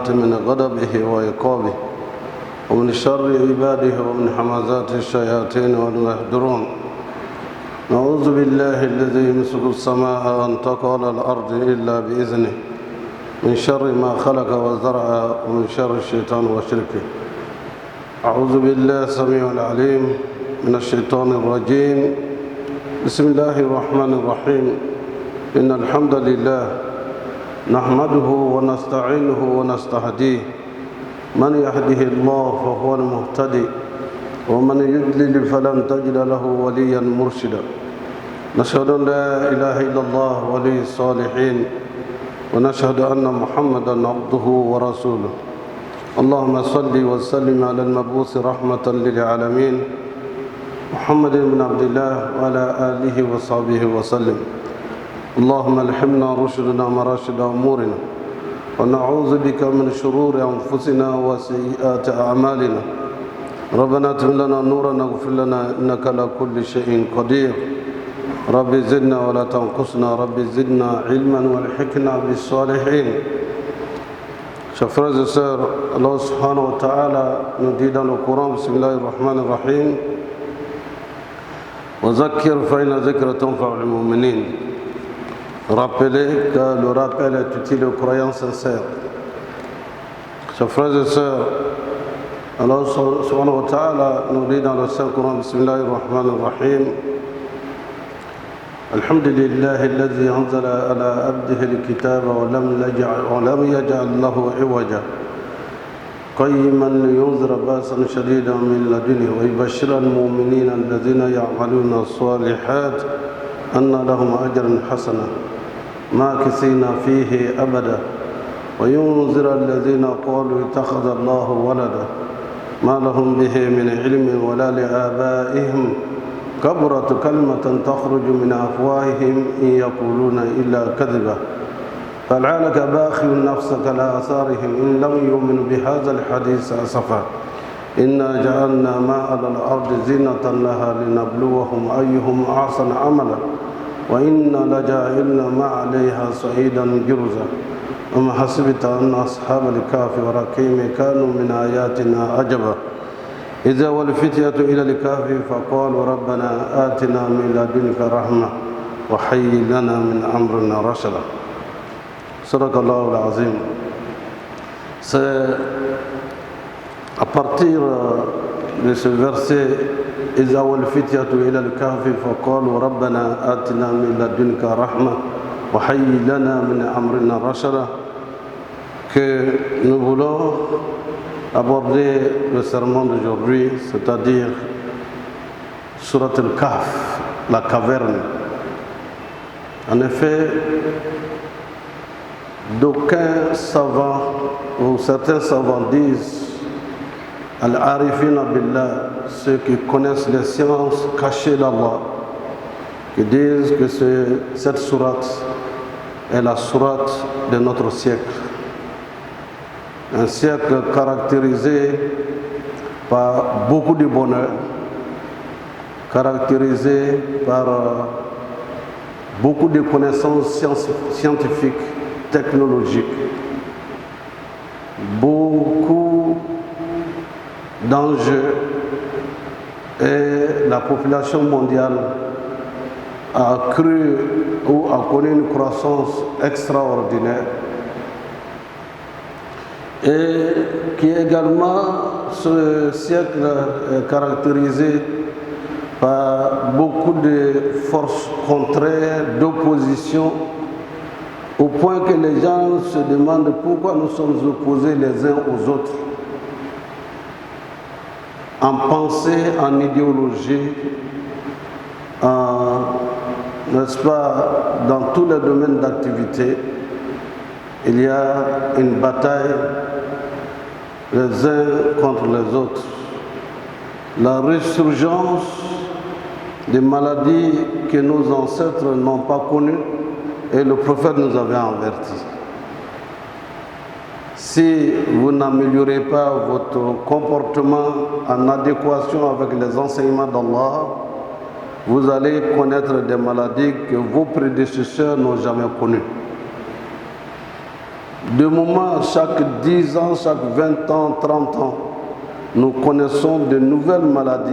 الجنات من غضبه وعقابه ومن شر عباده ومن حمزات الشياطين ومن يحضرون. نعوذ بالله الذي يمسك السماء أن تقع على الأرض إلا بإذنه من شر ما خلق وزرع ومن شر الشيطان وشركه. أعوذ بالله السميع العليم من الشيطان الرجيم. بسم الله الرحمن الرحيم. إن الحمد لله نحمده ونستعينه ونستهديه. من يهده الله فهو المهتدي ومن يضلل فلن تجد له وليا مرشدا. نشهد أن لا إله إلا الله ولي الصالحين ونشهد أن محمدا عبده ورسوله. اللهم صل وسلم على المبعوث رحمة للعالمين محمد بن عبد الله وعلى آله وصحبه وسلم. اللهم الهمنا رشدنا مراشد أمورنا ونعوذ بك من شرور أنفسنا وسيئات أعمالنا. ربنا اتم لنا نورنا واغفر لنا إنك على كل شيء قدير. رب زدنا ولا تنقصنا. رب زدنا علما والحقنا بالصالحين. Chers frères et sœurs, Allah subhanahu wa ta'ala nous dit dans le Coran, Bismillahir Rahmanir Rahim, wa zakir fa inna zikra tanfa'ul mu'minin. Rappelez que le rappel est utile aux croyants sincères. Chers frères et sœurs, Allah subhanahu wa ta'ala nous dit dans le Saint-Coran, Bismillahir Rahmanir Rahim, الحمد لله الذي أنزل على عبده الكتاب ولم يجعل له عوجا قيما لينذر بأسا شديدا من لدنه ويبشر المؤمنين الذين يعملون الصالحات أن لهم أجرا حسنا ماكثين فيه أبدا وينذر الذين قالوا اتخذ الله ولدا ما لهم به من علم ولا لآبائهم كبرت كلمة تخرج من أفواههم إن يقولون إلا كذبا فلعلك باخع نفسك على آثارهم إن لم يؤمنوا بهذا الحديث أسفا إنا جعلنا ما على الأرض زينة لها لنبلوهم أيهم أحسن عملا وإنا لجاعلنا ما عليها صعيدا جرزا أما حسبت أن أصحاب الكهف والرقيم كانوا من آياتنا عجبا إذا والفتية إلى الكهف فقالوا ربنا آتنا من لدنك رحمة وهيئ لنا من أمرنا رشدا. صدق الله العظيم. C'est à partir de ce verset إذا والفتية إلى الكهف فقالوا ربنا آتنا من لدنك رحمة وهيئ لنا من أمرنا رشدا que nous voulons aborder le sermon d'aujourd'hui, c'est-à-dire Surat al-Kahf, la caverne. En effet, d'aucuns savants ou certains savants disent Al-Arifina Billah, ceux qui connaissent les sciences cachées d'Allah, qui disent que cette sourate est la sourate de notre siècle. Un siècle caractérisé par beaucoup de bonheur, caractérisé par beaucoup de connaissances scientifiques, technologiques, beaucoup d'enjeux et la population mondiale a cru ou a connu une croissance extraordinaire. Et qui également, ce siècle est caractérisé par beaucoup de forces contraires, d'opposition, au point que les gens se demandent pourquoi nous sommes opposés les uns aux autres, en pensée, en idéologie, n'est-ce pas, dans tous les domaines d'activité. Il y a une bataille les uns contre les autres. La résurgence des maladies que nos ancêtres n'ont pas connues et le prophète nous avait averti. Si vous n'améliorez pas votre comportement en adéquation avec les enseignements d'Allah, vous allez connaître des maladies que vos prédécesseurs n'ont jamais connues. De moment, chaque 10 ans, chaque 20 ans, 30 ans, nous connaissons de nouvelles maladies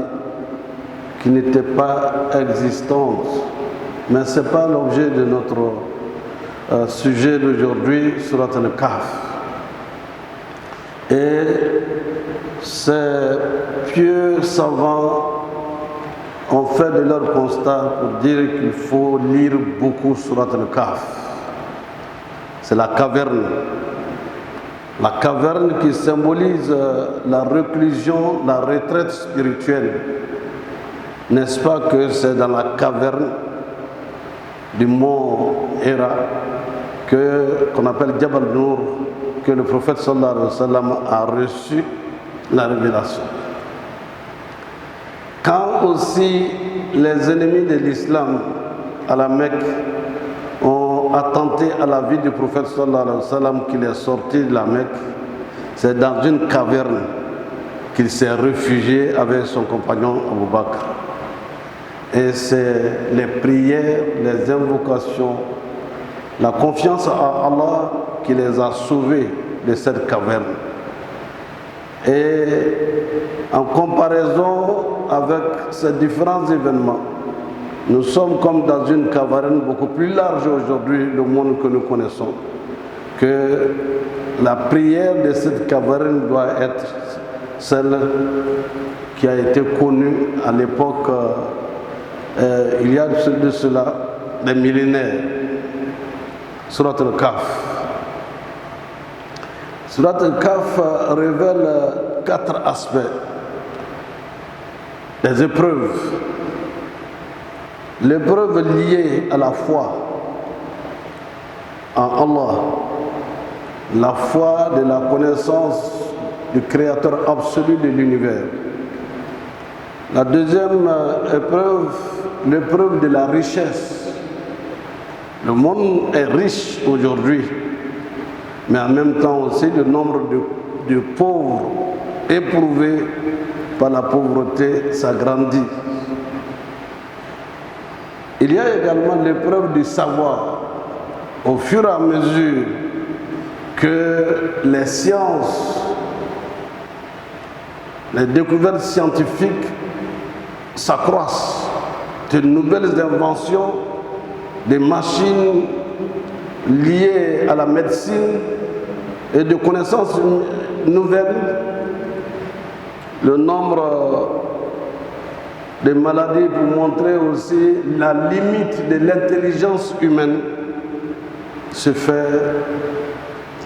qui n'étaient pas existantes. Mais ce n'est pas l'objet de notre sujet d'aujourd'hui, Surat al-Kahf. Et ces pieux savants ont fait de leur constat pour dire qu'il faut lire beaucoup Surat al-Kahf. C'est la caverne. La caverne qui symbolise la reclusion, la retraite spirituelle. N'est-ce pas que c'est dans la caverne du mont Hira qu'on appelle Jabal Nour que le prophète sallallahu alayhi wa sallam a reçu la révélation. Quand aussi les ennemis de l'islam à la Mecque ont attenté à la vie du prophète sallallahu alayhi wa sallam qu'il est sorti de la Mecque, c'est dans une caverne qu'il s'est réfugié avec son compagnon Abu Bakr. Et c'est les prières, les invocations, la confiance à Allah qui les a sauvés de cette caverne. Et en comparaison avec ces différents événements, nous sommes comme dans une caverne beaucoup plus large aujourd'hui, le monde que nous connaissons, que la prière de cette caverne doit être celle qui a été connue à l'époque, il y a de cela des millénaires. Surat al-Kahf. Surat al-Kahf révèle 4 aspects des épreuves. L'épreuve liée à la foi en Allah, la foi de la connaissance du Créateur absolu de l'univers. La deuxième épreuve, l'épreuve de la richesse. Le monde est riche aujourd'hui, mais en même temps aussi le nombre de pauvres éprouvés par la pauvreté s'agrandit. Il y a également l'épreuve du savoir. Au fur et à mesure que les sciences, les découvertes scientifiques s'accroissent, de nouvelles inventions, des machines liées à la médecine et de connaissances nouvelles, le nombre de maladies pour montrer aussi la limite de l'intelligence humaine se fait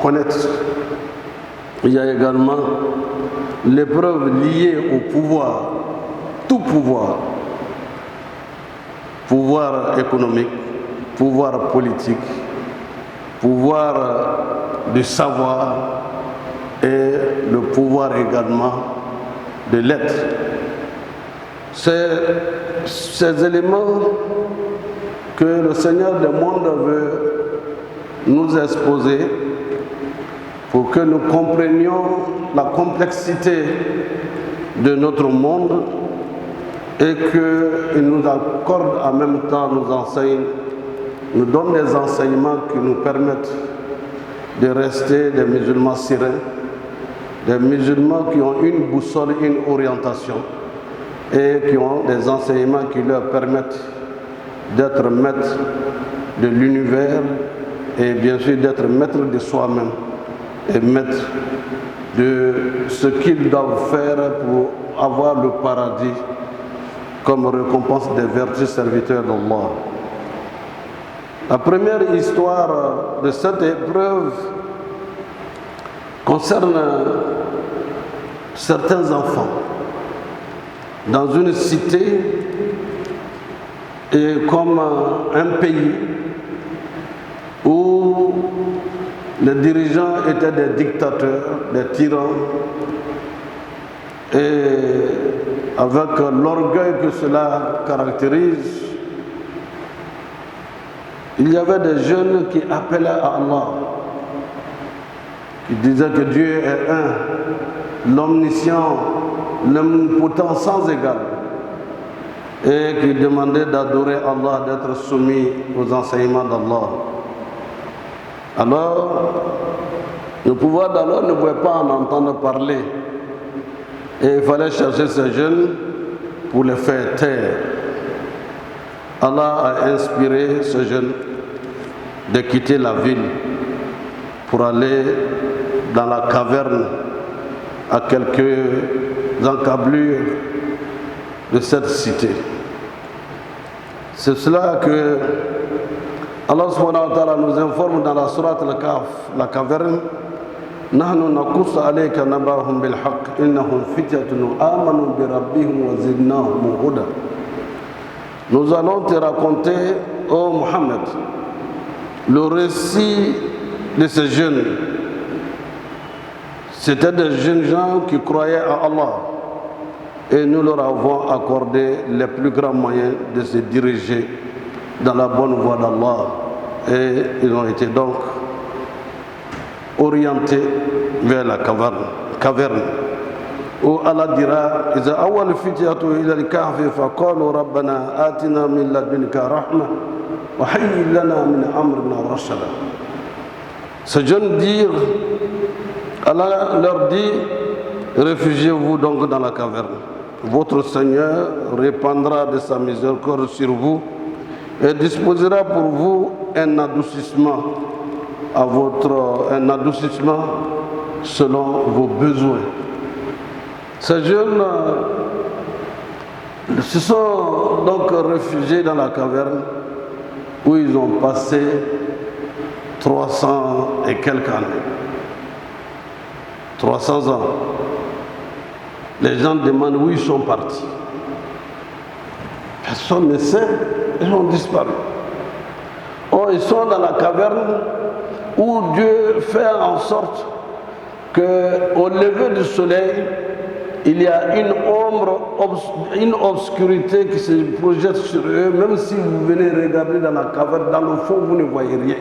connaître. Il y a également l'épreuve liée au pouvoir, tout pouvoir, pouvoir économique, pouvoir politique, pouvoir du savoir et le pouvoir également de l'être. Ces éléments que le Seigneur des mondes veut nous exposer pour que nous comprenions la complexité de notre monde et qu'il nous accorde en même temps, nous donne des enseignements qui nous permettent de rester des musulmans sereins, des musulmans qui ont une boussole, une orientation et qui ont des enseignements qui leur permettent d'être maîtres de l'univers et bien sûr d'être maîtres de soi-même et maîtres de ce qu'ils doivent faire pour avoir le paradis comme récompense des vertus serviteurs d'Allah. La première histoire de cette épreuve concerne certains enfants dans une cité et comme un pays où les dirigeants étaient des dictateurs, des tyrans, et avec l'orgueil que cela caractérise, il y avait des jeunes qui appelaient à Allah, qui disaient que Dieu est un, l'omniscient, l'omnipotent sans égal, et qui demandaient d'adorer Allah, d'être soumis aux enseignements d'Allah. Alors, Le pouvoir d'alors ne pouvait pas en entendre parler. Et il fallait chercher ces jeunes pour les faire taire. Allah a inspiré ces jeunes de quitter la ville pour aller dans la caverne à quelques encablures de cette cité. C'est cela que Allah subhanahu wa ta'ala nous informe dans la sourate Al-Kahf, la caverne. نحن نقص عليك نبأهم بالحق إنهم فتية آمنوا بربهم وزدناهم هدى. Nous allons te raconter, ô Mohammed, le récit de ces jeunes. C'étaient des jeunes gens qui croyaient à Allah et nous leur avons accordé les plus grands moyens de se diriger dans la bonne voie d'Allah. Et ils ont été donc orientés vers la caverne. Où Allah dira إذا أول فتية إلى الكهف فقالوا ربنا آتنا من لدنك رحمة وهيئ لنا من أمرنا رشدا. Ces jeunes dirent, Allah leur dit, réfugiez-vous donc dans la caverne. Votre Seigneur répandra de sa miséricorde sur vous et disposera pour vous un adoucissement selon vos besoins. Ces jeunes se sont donc réfugiés dans la caverne où ils ont passé 300 et quelques années. 300 ans. Les gens demandent où ils sont partis. Personne ne sait, ils ont disparu. Or, ils sont dans la caverne où Dieu fait en sorte qu'au lever du soleil, il y a une obscurité qui se projette sur eux. Même si vous venez regarder dans la caverne, dans le fond, vous ne voyez rien.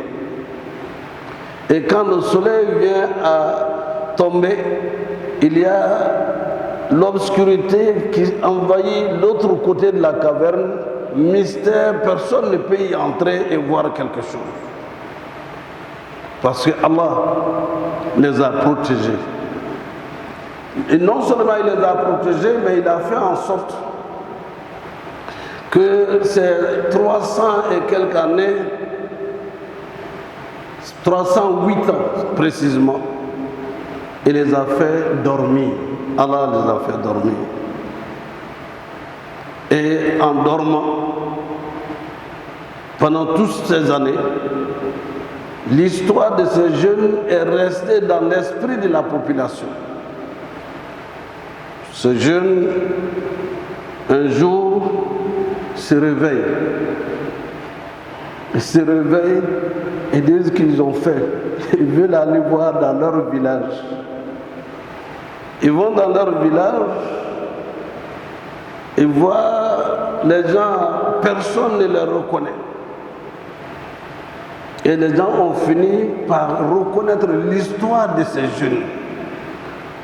Et quand le soleil vient à tomber, il y a l'obscurité qui envahit l'autre côté de la caverne. Mystère, personne ne peut y entrer et voir quelque chose. Parce que Allah les a protégés. Et non seulement il les a protégés, mais il a fait en sorte que ces 300 et quelques années, 308 ans précisément, il les a fait dormir. Allah les a fait dormir. Et en dormant, pendant toutes ces années, l'histoire de ces jeunes est restée dans l'esprit de la population. Ces jeunes, un jour, se réveillent. Ils se réveillent et disent ce qu'ils ont fait. Ils veulent aller voir dans leur village. Ils vont dans leur village, ils voient les gens, personne ne les reconnaît. Et les gens ont fini par reconnaître l'histoire de ces jeunes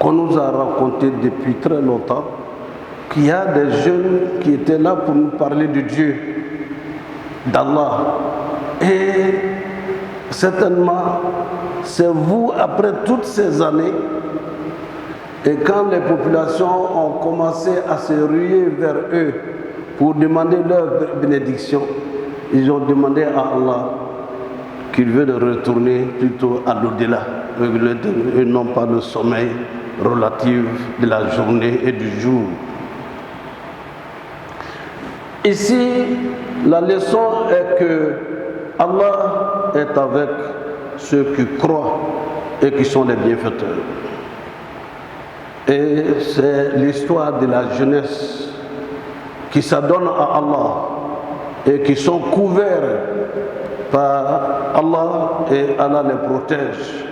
qu'on nous a raconté depuis très longtemps, qu'il y a des jeunes qui étaient là pour nous parler de Dieu, d'Allah. Et certainement, c'est vous, après toutes ces années, et quand les populations ont commencé à se ruer vers eux pour demander leur bénédiction, ils ont demandé à Allah qu'il veut de retourner plutôt à l'au-delà, et non pas le sommeil relatif de la journée et du jour. Ici, la leçon est que Allah est avec ceux qui croient et qui sont les bienfaiteurs. Et c'est l'histoire de la jeunesse qui s'adonne à Allah et qui sont couverts par Allah, et Allah les protège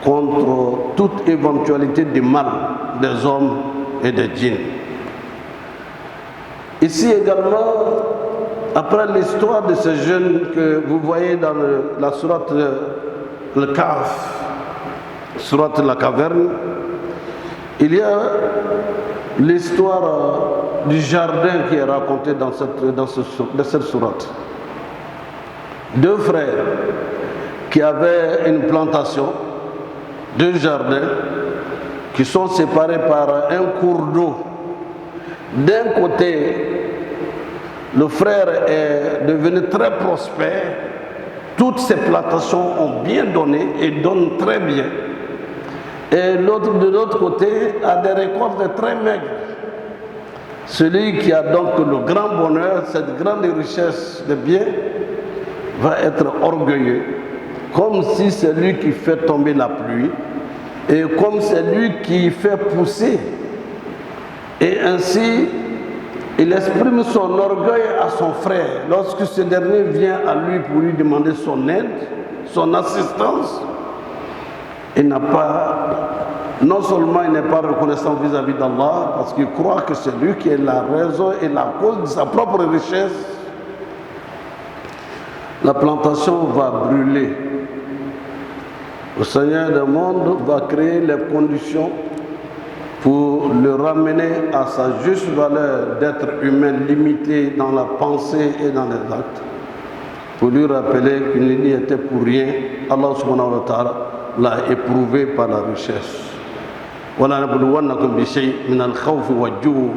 contre toute éventualité de mal des hommes et des djinns. Ici également, après l'histoire de ces jeunes que vous voyez dans la sourate Al-Kahf, sourate la caverne, il y a l'histoire du jardin qui est racontée dans cette sourate. Deux frères qui avaient une plantation 2 jardins qui sont séparés par un cours d'eau. D'un côté, le frère est devenu très prospère. Toutes ses plantations ont bien donné et donnent très bien. Et l'autre, de l'autre côté, a des récoltes très maigres. Celui qui a donc le grand bonheur, cette grande richesse de biens, va être orgueilleux, comme si c'est lui qui fait tomber la pluie et comme c'est lui qui fait pousser. Et ainsi, il exprime son orgueil à son frère lorsque ce dernier vient à lui pour lui demander son aide, son assistance. Il n'a pas, non seulement il n'est pas reconnaissant vis-à-vis d'Allah, parce qu'il croit que c'est lui qui est la raison et la cause de sa propre richesse. La plantation va brûler. Le Seigneur du monde va créer les conditions pour le ramener à sa juste valeur d'être humain limité dans la pensée et dans les actes. Pour lui rappeler qu'il n'y était pour rien, Allah subhanahu wa ta'ala l'a éprouvé par la richesse. وَلَنَبْلُوَنَّكُمْ بِشَيْءٍ مِنَ الْخَوْفِ وَالْجُوعِ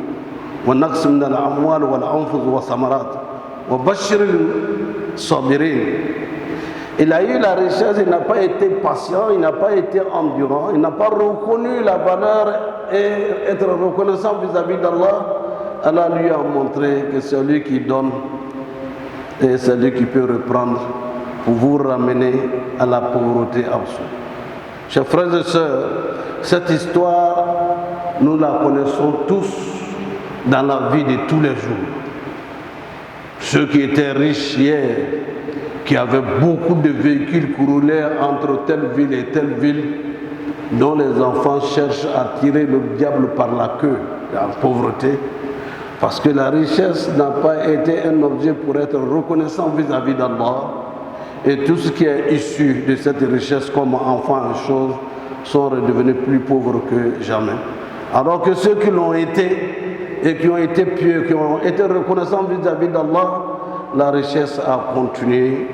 وَنَقْصٍ مِنَ الْأَمْوَالِ وَالْأَنفُسِ وَالثَّمَرَاتِ وَبَشِّرِ الصَّابِرِينَ. Il a eu la richesse, il n'a pas été patient, il n'a pas été endurant, il n'a pas reconnu la valeur et être reconnaissant vis-à-vis d'Allah. Allah lui a montré que c'est lui qui donne et c'est lui qui peut reprendre pour vous ramener à la pauvreté absolue. Chers frères et sœurs, cette histoire, nous la connaissons tous dans la vie de tous les jours. Ceux qui étaient riches hier, qui avaient beaucoup de véhicules qui roulaient entre telle ville et telle ville, dont les enfants cherchent à tirer le diable par la queue, la pauvreté, parce que la richesse n'a pas été un objet pour être reconnaissant vis-à-vis d'Allah, et tout ce qui est issu de cette richesse comme enfants et choses sont redevenus plus pauvres que jamais. Alors que ceux qui l'ont été et qui ont été pieux, qui ont été reconnaissants vis-à-vis d'Allah, la richesse a continué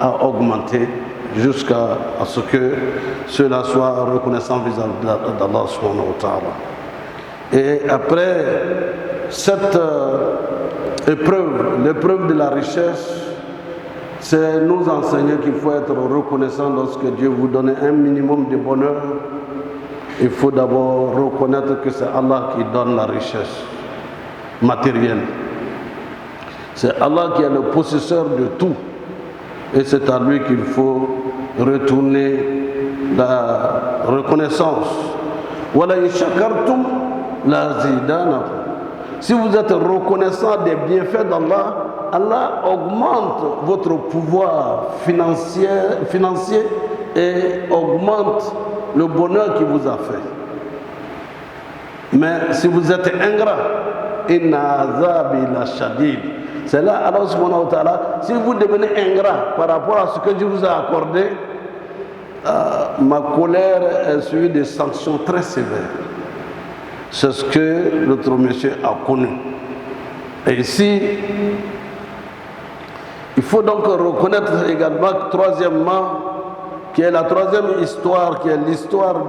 à augmenter jusqu'à ce que cela soit reconnaissant vis-à-vis d'Allah subhanahu wa ta'ala. Et après cette épreuve, l'épreuve de la richesse, c'est nous enseigner qu'il faut être reconnaissant lorsque Dieu vous donne un minimum de bonheur. Il faut d'abord reconnaître que c'est Allah qui donne la richesse matérielle. C'est Allah qui est le possesseur de tout. Et c'est à lui qu'il faut retourner la reconnaissance. Si vous êtes reconnaissant des bienfaits d'Allah, Allah augmente votre pouvoir financier et augmente le bonheur qu'il vous a fait. Mais si vous êtes ingrat, inna azabi la shadid. C'est là, Allah subhanahu wa ta'ala, si vous devenez ingrat par rapport à ce que Dieu vous a accordé, ma colère est suivie de sanctions très sévères. C'est ce que l'autre monsieur a connu. Et ici, il faut donc reconnaître également, troisièmement, qui est la troisième histoire, qui est l'histoire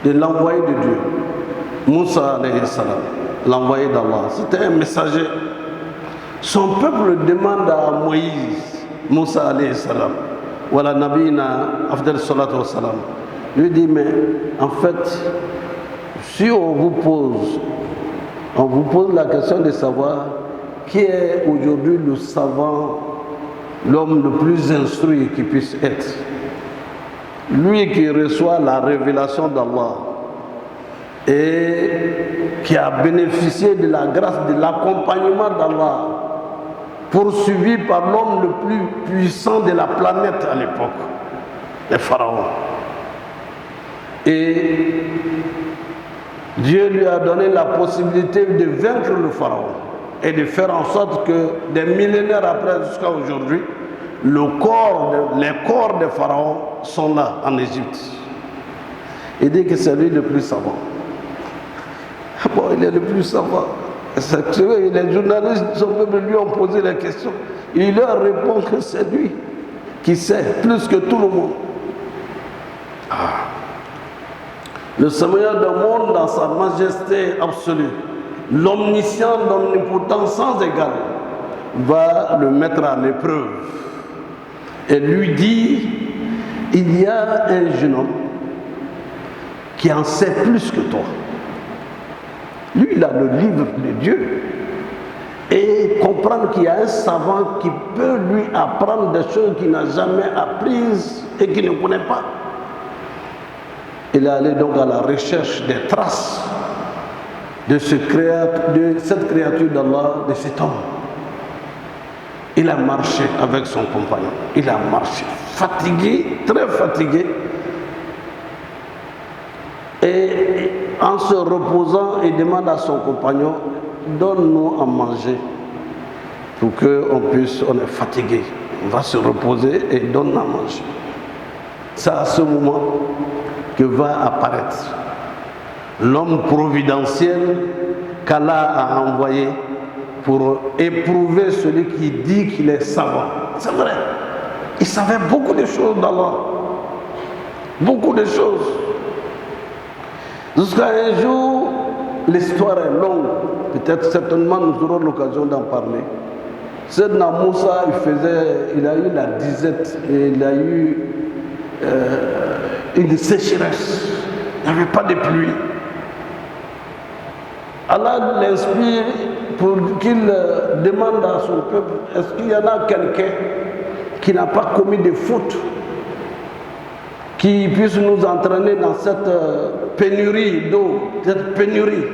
de l'envoyé de Dieu, Moussa alayhi salam, l'envoyé d'Allah. C'était un messager. Son peuple demande à Moïse, Moussa alayhi salam, voilà Nabina afdal salatu wa salam, lui dit, mais en fait, si on vous pose la question de savoir qui est aujourd'hui le savant, l'homme le plus instruit qui puisse être, lui qui reçoit la révélation d'Allah et qui a bénéficié de la grâce, de l'accompagnement d'Allah, poursuivi par l'homme le plus puissant de la planète à l'époque, le pharaon. Et Dieu lui a donné la possibilité de vaincre le pharaon et de faire en sorte que des millénaires après jusqu'à aujourd'hui, les corps des pharaons sont là en Égypte. Il dit que c'est lui le plus savant. Bon, il est le plus savant. Les journalistes de son peuple lui ont posé la question. Il leur répond que c'est lui qui sait plus que tout le monde. Le Seigneur du monde dans sa majesté absolue, l'omniscient, l'omnipotent sans égal, va le mettre à l'épreuve et lui dit, il y a un jeune homme qui en sait plus que toi. Lui, il a le livre de Dieu. Et comprendre qu'il y a un savant qui peut lui apprendre des choses qu'il n'a jamais apprises et qu'il ne connaît pas. Il est allé donc à la recherche des traces de cette créature d'Allah, de cet homme. Il a marché avec son compagnon. Il a marché, fatigué, très fatigué. Et en se reposant, il demande à son compagnon, donne-nous à manger pour qu'on puisse, on est fatigué. On va se reposer et donne-nous à manger. C'est à ce moment que va apparaître l'homme providentiel qu'Allah a envoyé pour éprouver celui qui dit qu'il est savant. C'est vrai, il savait beaucoup de choses d'Allah, beaucoup de choses. Jusqu'à un jour, l'histoire est longue, peut-être certainement nous aurons l'occasion d'en parler. Sayyidina Moussa, il a eu la disette et il a eu une sécheresse. Il n'y avait pas de pluie. Allah l'inspire pour qu'il demande à son peuple, est-ce qu'il y en a quelqu'un qui n'a pas commis de fautes, qui puisse nous entraîner dans cette pénurie d'eau, cette pénurie.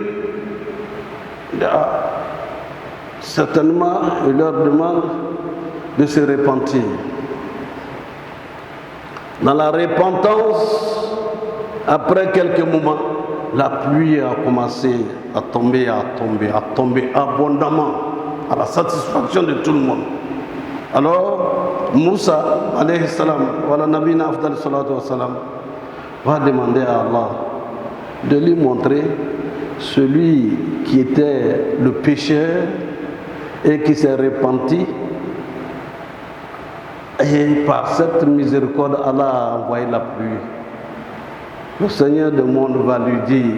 Certainement, il leur demande de se repentir. Dans la repentance, après quelques moments, la pluie a commencé à tomber abondamment, à la satisfaction de tout le monde. Alors, Moussa, alayhi salam, wa nabina afdal salatu wa salam, va demander à Allah de lui montrer celui qui était le pécheur et qui s'est repenti. Et par cette miséricorde, Allah a envoyé la pluie. Le Seigneur du monde va lui dire,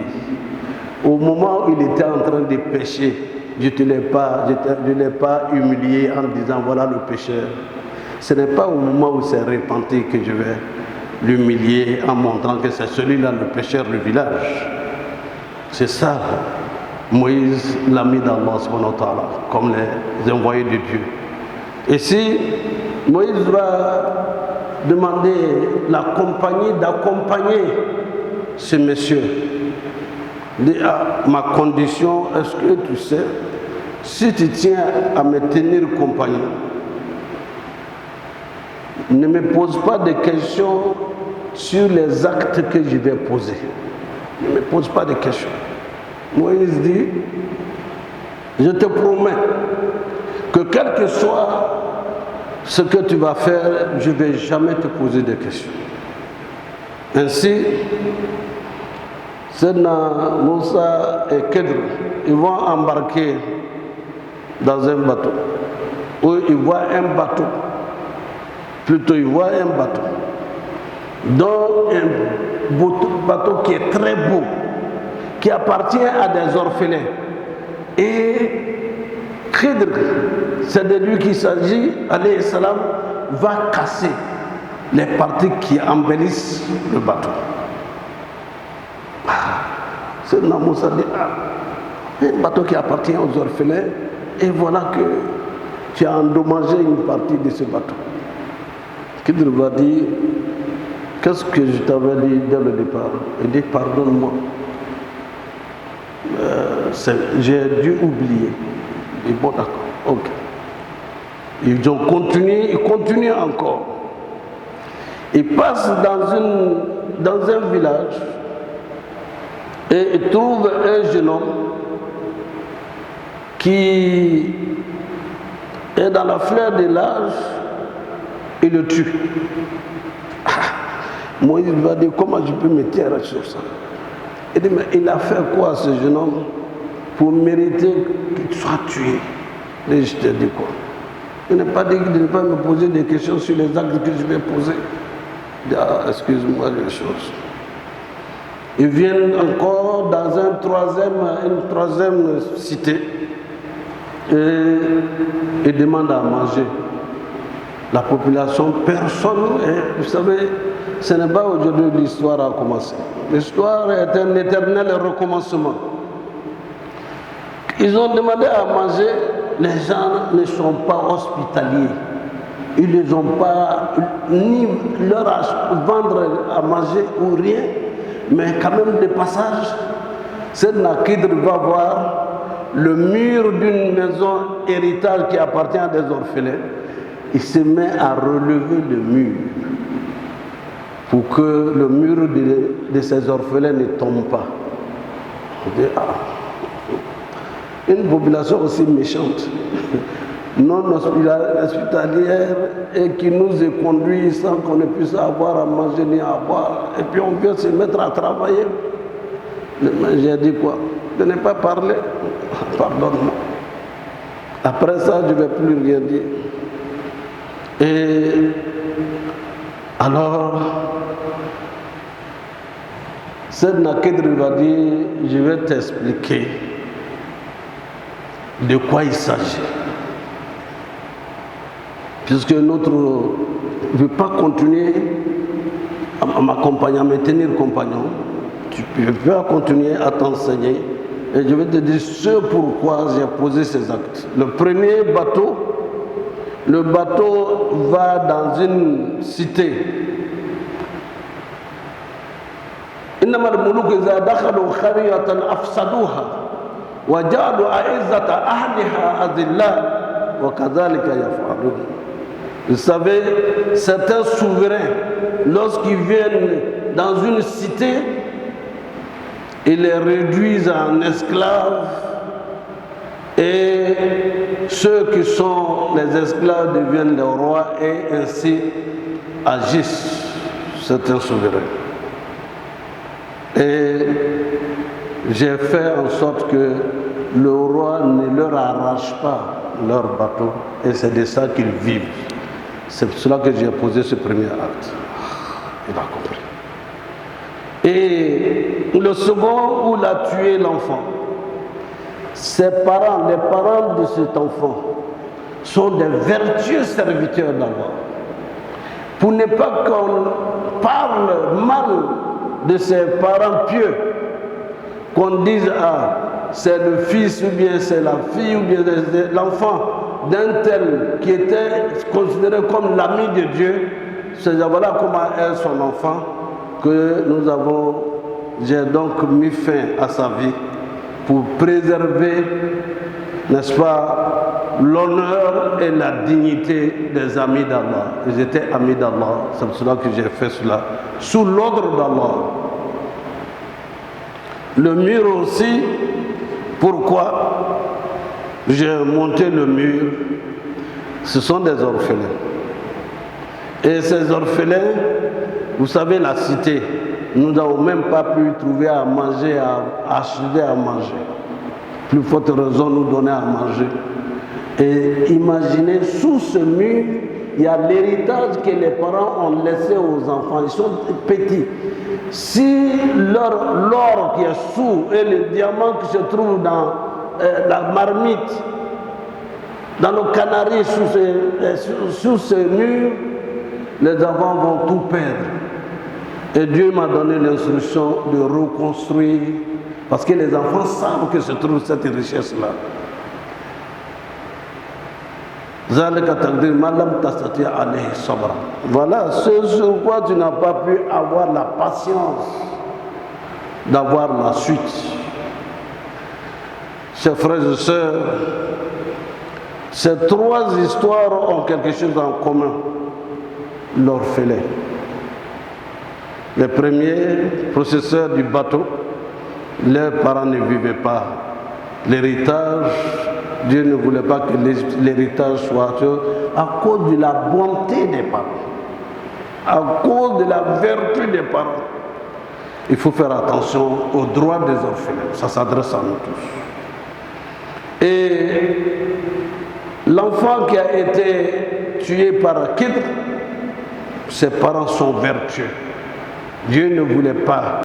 au moment où il était en train de pécher, je ne l'ai pas humilié en disant voilà le pécheur. Ce n'est pas au moment où il s'est repenti que je vais l'humilier en montrant que c'est celui-là le pécheur du village. C'est ça, Moïse, l'ami d'Allah, comme les envoyés de Dieu. Et si Moïse va demander la compagnie d'accompagner ce monsieur, dit à ma condition, est-ce que tu sais, si tu tiens à me tenir compagnie, ne me pose pas de questions sur les actes que je vais poser. Ne me pose pas de questions. Moïse dit, je te promets que quel que soit ce que tu vas faire, je ne vais jamais te poser de questions. Ainsi, Sayyidina Moussa et Khidr, ils vont embarquer dans un bateau. Où ils voient un bateau. Plutôt, ils voient un bateau. Dont un bateau qui est très beau, qui appartient à des orphelins. Et Khidr, c'est de lui qu'il s'agit, alayhi salam, va casser les parties qui embellissent le bateau. C'est Moussa dit, un bateau qui appartient aux orphelins, et voilà que tu as endommagé une partie de ce bateau. Khidr va dire, qu'est-ce que je t'avais dit dès le départ? Il dit, pardonne-moi. J'ai dû oublier. Il dit, bon d'accord, ok. Ils ont continué, ils continuent encore. Ils passent dans un village et ils trouvent un jeune homme qui est dans la fleur de l'âge, il le tue. Moïse va dire, comment je peux me taire sur ça? Il dit, mais il a fait quoi ce jeune homme pour mériter qu'il soit tué? Et je te dis quoi? Il n'a pas dit de ne pas me poser des questions sur les actes que je vais poser. Ah, excuse-moi les choses. Ils viennent encore dans une troisième cité et ils demandent à manger. La population, personne, vous savez, ce n'est pas aujourd'hui que l'histoire a commencé. L'histoire est un éternel recommencement. Ils ont demandé à manger, les gens ne sont pas hospitaliers. Ils n'ont pas ni leur vendre à manger ou rien, mais quand même des passages. Sayyidna Khidr va voir le mur d'une maison héritage qui appartient à des orphelins. Il se met à relever le mur pour que le mur de ces orphelins ne tombe pas. On dit, une population aussi méchante, non hospitalière et qui nous est conduit sans qu'on ne puisse avoir à manger ni à boire. Et puis on vient se mettre à travailler. J'ai dit quoi? De ne pas parler. Pardonne-moi. Après ça, je ne vais plus rien dire. Et alors, Sayyidna Khidr va dire, je vais t'expliquer de quoi il s'agit. Puisque notre ne veut pas continuer à m'accompagner, à me tenir compagnon, tu ne peux pas continuer à t'enseigner. Et je vais te dire ce pourquoi j'ai posé ces actes. Le premier bateau, le bateau va dans une cité. إنما الملوك إذا دخلوا قرية أفسدوها وجعلوا أعزة أهلها أذلاء وكذلك يفعلون. Vous savez, certains souverains, lorsqu'ils viennent dans une cité, ils les réduisent en esclaves et ceux qui sont les esclaves deviennent les rois et ainsi agissent certains souverains. Et j'ai fait en sorte que le roi ne leur arrache pas leur bateau et c'est de ça qu'ils vivent. C'est pour cela que j'ai posé ce premier acte. Il a compris. Et le second, où il a tué l'enfant. Ses parents, les parents de cet enfant, sont des vertueux serviteurs d'Allah. Pour ne pas qu'on parle mal de ses parents pieux, qu'on dise c'est le fils ou bien c'est la fille ou bien l'enfant d'un tel qui était considéré comme l'ami de Dieu, c'est voilà comment est son enfant que j'ai donc mis fin à sa vie pour préserver, n'est-ce pas, l'honneur et la dignité des amis d'Allah. Ils étaient amis d'Allah, c'est pour cela que j'ai fait cela, sous l'ordre d'Allah. Le mur aussi, pourquoi j'ai monté le mur? Ce sont des orphelins. Et ces orphelins, vous savez, la cité, nous n'avons même pas pu trouver à manger, à acheter à manger. Plus forte raison, nous donner à manger. Et imaginez, sous ce mur, il y a l'héritage que les parents ont laissé aux enfants. Ils sont petits. Si l'or qui est sous et le diamant qui se trouve dans la marmite, dans le canari, sous ce mur, les enfants vont tout perdre. Et Dieu m'a donné l'instruction de reconstruire, parce que les enfants savent que se trouve cette richesse-là. Voilà ce sur quoi tu n'as pas pu avoir la patience d'avoir la suite. Chers frères et sœurs, ces trois histoires ont quelque chose en commun. L'orphelin. Les premiers possesseurs du bateau, leurs parents ne vivaient pas. L'héritage, Dieu ne voulait pas que l'héritage soit à cause de la bonté des parents, à cause de la vertu des parents. Il faut faire attention aux droits des orphelins, ça s'adresse à nous tous. Et l'enfant qui a été tué par Khidr, Ses parents sont vertueux. Dieu ne voulait pas